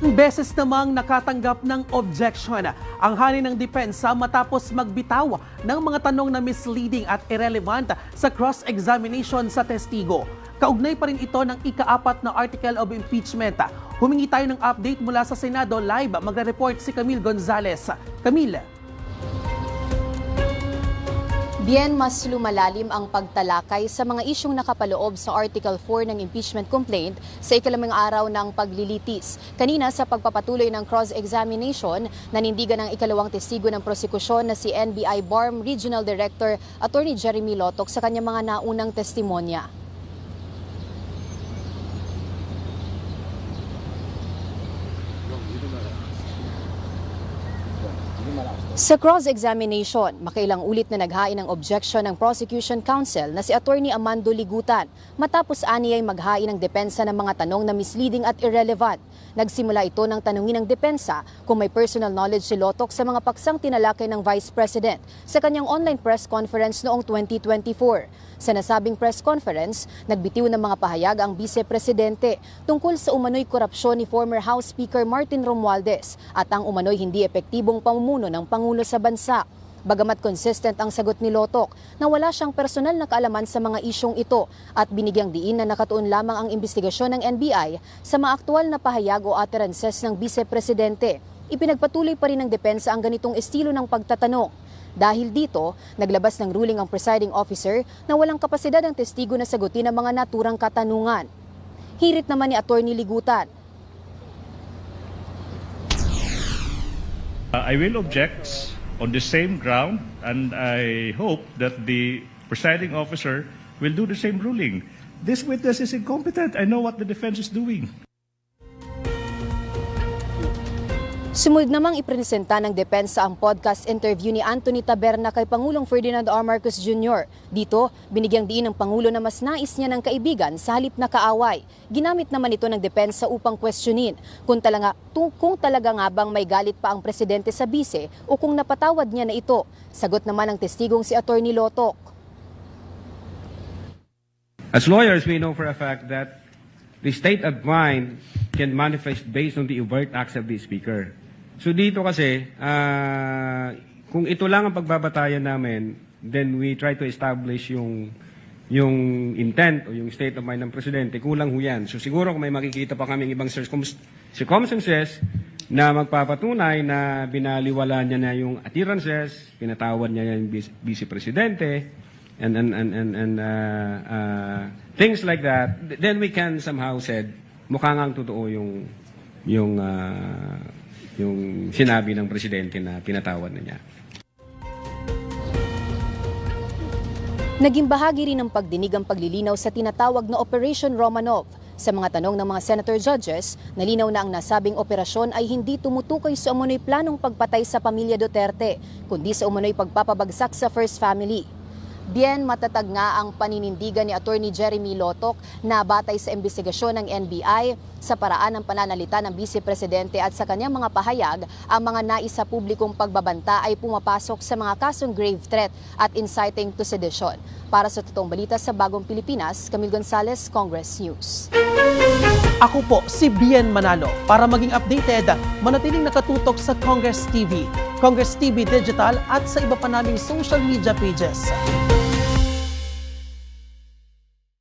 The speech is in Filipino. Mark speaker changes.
Speaker 1: Beses namang nakatanggap ng objection ang hari ng depensa matapos magbitaw ng mga tanong na misleading at irrelevant sa cross-examination sa testigo. Kaugnay pa rin ito ng ika-4 na article of impeachment. Humingi tayo ng update mula sa Senado. Live magre-report si Camille Gonzalez. Camille.
Speaker 2: Bien, mas lumalalim ang pagtalakay sa mga isyong nakapaloob sa Article 4 ng impeachment complaint sa ikalimang araw ng paglilitis. Kanina sa pagpapatuloy ng cross-examination, nanindigan ng ikalawang testigo ng prosekusyon na si NBI BARM Regional Director Attorney Jeremy Lotoc sa kanyang mga naunang testimonya. Sa cross-examination, makailang ulit na naghain ng objection ng prosecution counsel na si Attorney Amando Ligutan matapos aniyay maghain ng depensa ng mga tanong na misleading at irrelevant. Nagsimula ito ng tanungin ng depensa kung may personal knowledge si Lotoc sa mga paksang tinalakay ng Vice President sa kanyang online press conference noong 2024. Sa nasabing press conference, nagbitiw ng mga pahayag ang Vice Presidente tungkol sa umano'y korupsyon ni former House Speaker Martin Romualdez at ang umano'y hindi epektibong pamumuno ng Pangulo sa bansa. Bagamat consistent ang sagot ni Lotoc na wala siyang personal na kaalaman sa mga isyong ito at binigyang diin na nakatuon lamang ang investigasyon ng NBI sa mga aktual na pahayag o utterances ng Vice Presidente, ipinagpatuloy pa rin ng depensa ang ganitong estilo ng pagtatanong. Dahil dito, naglabas ng ruling ang presiding officer na walang kapasidad ang testigo na sagutin ang mga naturang katanungan. Hirit naman ni Attorney Ligutan.
Speaker 3: I will object on the same ground, and I hope that the presiding officer will do the same ruling. This witness is incompetent. I know what the defense is doing.
Speaker 2: Sumunod namang ipresenta ng depensa ang podcast interview ni Anthony Taberna kay Pangulong Ferdinand R. Marcos Jr. Dito, binigyang diin ng Pangulo na mas nais niya ng kaibigan sa halip na kaaway. Ginamit naman ito ng depensa upang questionin kung talaga nga bang may galit pa ang presidente sa bise o kung napatawad niya na ito. Sagot naman ng testigong si Attorney Lotoc.
Speaker 4: As lawyers, we know for a fact that the state of mind can manifest based on the overt acts of the speaker. So dito kasi, kung ito lang ang pagbabatayan namin, then we try to establish yung intent o yung state of mind ng presidente, kulang ho yan. So siguro kung may makikita pa kaming ibang circumstances na magpapatunay na binaliwala niya na yung utterances, pinatawad niya yung vice presidente, and things like that, then we can somehow said, mukhang ang totoo yung sinabi ng presidente na pinatawad na niya.
Speaker 2: Naging bahagi rin ng pagdinig ang paglilinaw sa tinatawag na Operation Romanov. Sa mga tanong ng mga senator judges, nalinaw na ang nasabing operasyon ay hindi tumutukoy sa umano'y planong pagpatay sa pamilya Duterte, kundi sa umano'y pagpapabagsak sa First Family. Bien, matatag nga ang paninindigan ni Attorney Jeremy Lotoc na batay sa investigasyon ng NBI sa paraan ng pananalita ng Vice Presidente at sa kanyang mga pahayag, ang mga nais sa publikong pagbabanta ay pumapasok sa mga kasong grave threat at inciting to sedition. Para sa totoong balita sa Bagong Pilipinas, Camille Gonzalez, Congress News.
Speaker 1: Ako po si Bien Manalo. Para maging updated, manatiling nakatutok sa Congress TV, Congress TV Digital at sa iba pa naming social media pages.